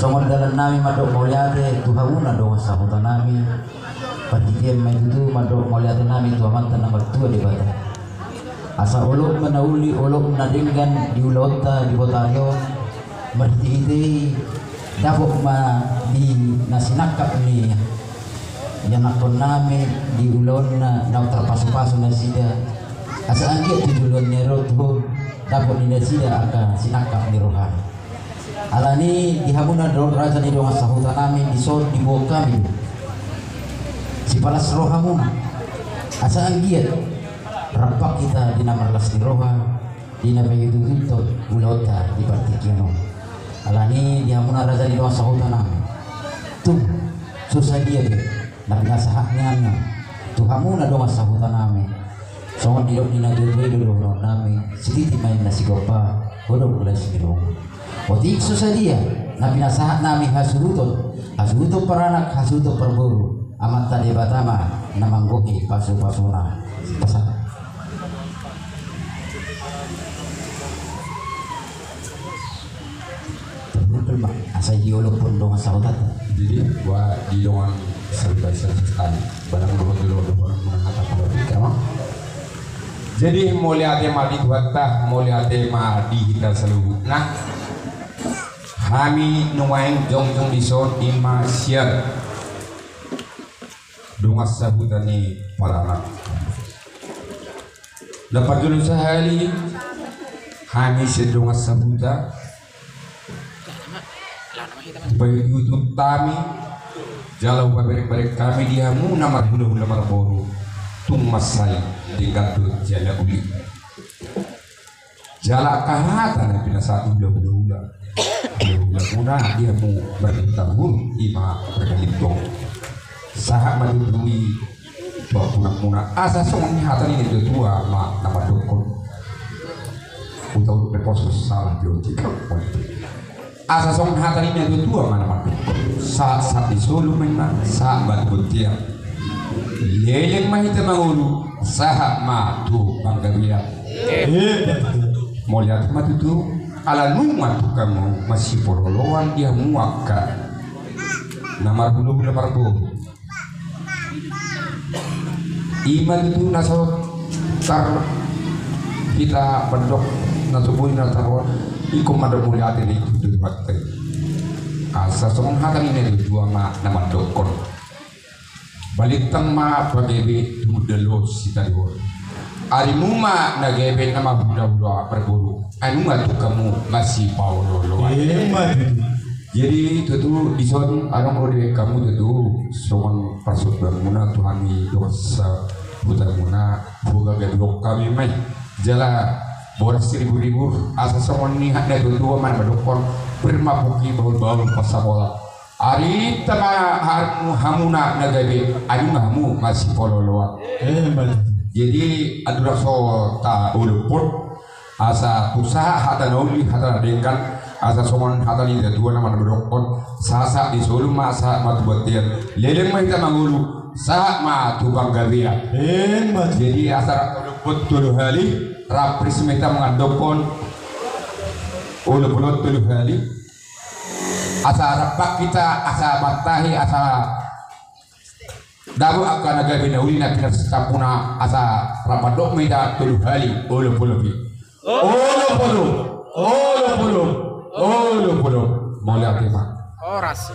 somon dalan nami madok moliate tuhamuna do sahutan nami partikian itu madok moliate nami tu amantan nomor 2 di bata asa uluk menauli uluk menadingkan di ulota di botario mertihiti dapok ma di nasinakap ni yang nakon nami di ulon na terpasu-pasu nasida asa angkit di ulon nyerotu dapok di nasida akan sinakap di rohan alani dihamuna do raja ni donga sahutan nami di sor di bawah kami si palas rohamuna asa angkit rapak kita di nama las di roha di nama itu tuntut ulota di partikiano alani dihamuna raja ni donga sahutan nami tuh susah dia be nabi nasahaknya tuhamuna donga sahutan nami songon di dina dua dulu nami sedikit main nasi gopa bodoh belas kilo otik susah dia nabi nasahak nami hasuruto peranak hasuruto perburu amat tadi batama namanggoki pasu-pasuna pasal terbuka asal diolok pun donga sahutan jadi gua di dongan sampai selesai barang dulu mengatakan kalau jadi mulia tema di kuatah mulia tema di kita selalu nah kami nuaing jong di son ima siar dongas sabutani para anak dapat dulu sehari kami sedongas sabuta baik YouTube kami jalan bareng kami dia mu namar hulu namar boru tung masai dengan tu jala uli jala kahata na pinasa ulah muna dia mu bertanggung ima berkalipto sahak madudui bawa muna asa songni hata ini tua ma namar dokon untuk berposos salah biologi asa song hatari nya tua mana mana saat di Solo mana saat batu tiang leleng mah itu mangulu saat matu banggaria mau lihat matu tu ala numa tu kamu masih poroloan dia muaka nama dulu parbo iman itu nasot tar kita bendok nasubuin nasarwa ikum ada mulia ini itu batai asa somong hakan ini dua ma nama dokon balik tema bagebe mudelo sita dua ari muma nagebe nama budak berburu anu tuh kamu masih paulo lo jadi itu tuh di son arang rode kamu tuh somong persut bermuna Tuhan dosa buta muna boga gadok kami mai jala boras 1000 asa somon ni ada dua man badokon bermabuki baul-baul pasabola ari tama hamuna nagabe ari mahmu masih pololoa jadi adura so ta uluput asa usaha hata nauli hata dengkan asa somon hata ni dua nama badokon sasa di Solo masa matu batian leleng mah kita mangulu sa ma tubang gawia jadi asa uluput tuluh hali rapris meta mengadopon ulupulot tuluh hali asa rapak kita asa batahi asa dabu akan naga binauli na pinasapuna asa rapadok meta tuluh hali ulupulupi ulupulu mulia tema oras